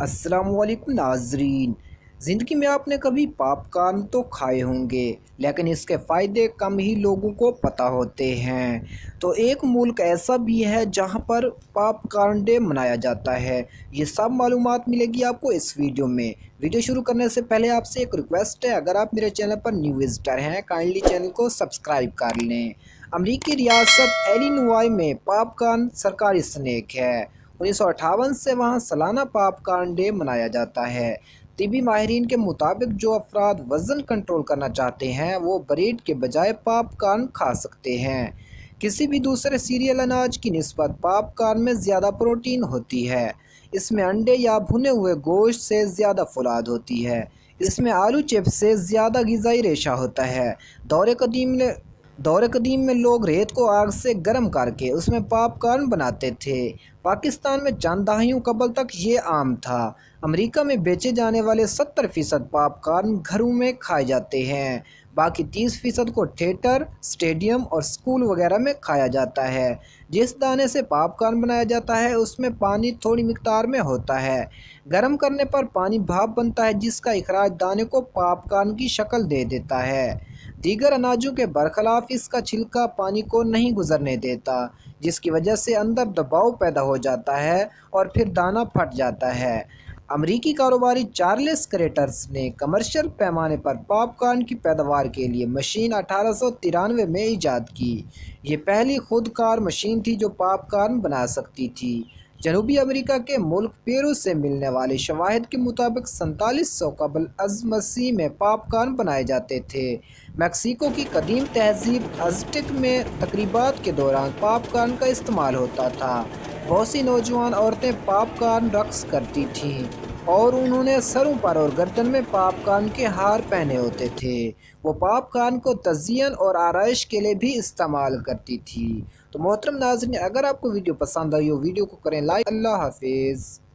السلام علیکم ناظرین۔ زندگی میں آپ نے کبھی پاپ کارن تو کھائے ہوں گے، لیکن اس کے فائدے کم ہی لوگوں کو پتہ ہوتے ہیں۔ تو ایک ملک ایسا بھی ہے جہاں پر پاپ کارن ڈے منایا جاتا ہے۔ یہ سب معلومات ملے گی آپ کو اس ویڈیو میں۔ ویڈیو شروع کرنے سے پہلے آپ سے ایک ریکویسٹ ہے، اگر آپ میرے چینل پر نیو وزٹر ہیں کائنڈلی چینل کو سبسکرائب کر لیں۔ امریکی ریاست ایلینوائے میں پاپ کارن سرکاری سنیک ہے۔ 1958 سے وہاں سالانہ پاپ کارن ڈے منایا جاتا ہے۔ طبی ماہرین کے مطابق جو افراد وزن کنٹرول کرنا چاہتے ہیں وہ بریڈ کے بجائے پاپ کارن کھا سکتے ہیں۔ کسی بھی دوسرے سیریل اناج کی نسبت پاپ کارن میں زیادہ پروٹین ہوتی ہے۔ اس میں انڈے یا بھنے ہوئے گوشت سے زیادہ فولاد ہوتی ہے۔ اس میں آلو چپس سے زیادہ غذائی ریشہ ہوتا ہے۔ دور قدیم میں لوگ ریت کو آگ سے گرم کر کے اس میں پاپ کارن بناتے تھے۔ پاکستان میں چند دہائیوں قبل تک یہ عام تھا۔ امریکہ میں بیچے جانے والے 70% پاپ کارن گھروں میں کھائے جاتے ہیں۔ باقی 30% کو تھیٹر، اسٹیڈیم اور اسکول وغیرہ میں کھایا جاتا ہے۔ جس دانے سے پاپ کارن بنایا جاتا ہے اس میں پانی تھوڑی مقدار میں ہوتا ہے۔ گرم کرنے پر پانی بھاپ بنتا ہے جس کا اخراج دانے کو پاپ کارن کی شکل دے دیتا ہے۔ دیگر اناجوں کے برخلاف اس کا چھلکا پانی کو نہیں گزرنے دیتا، جس کی وجہ سے اندر دباؤ پیدا ہو جاتا ہے اور پھر دانہ پھٹ جاتا ہے۔ امریکی کاروباری چارلس کریٹرز نے کمرشل پیمانے پر پاپ کارن کی پیداوار کے لیے مشین 1893 میں ایجاد کی۔ یہ پہلی خود کار مشین تھی جو پاپ کارن بنا سکتی تھی۔ جنوبی امریکہ کے ملک پیرو سے ملنے والے شواہد کے مطابق 4700 قبل از مسیح میں پاپ کارن بنائے جاتے تھے۔ میکسیکو کی قدیم تہذیب ازٹیک میں تقریبات کے دوران پاپ کارن کا استعمال ہوتا تھا۔ بہت سی نوجوان عورتیں پاپ کارن رقص کرتی تھیں اور انہوں نے سروں پر اور گردن میں پاپ کارن کے ہار پہنے ہوتے تھے۔ وہ پاپ کارن کو تزئین اور آرائش کے لیے بھی استعمال کرتی تھی۔ تو محترم ناظرین، اگر آپ کو ویڈیو پسند آئی ہو ویڈیو کو کریں لائک۔ اللہ حافظ۔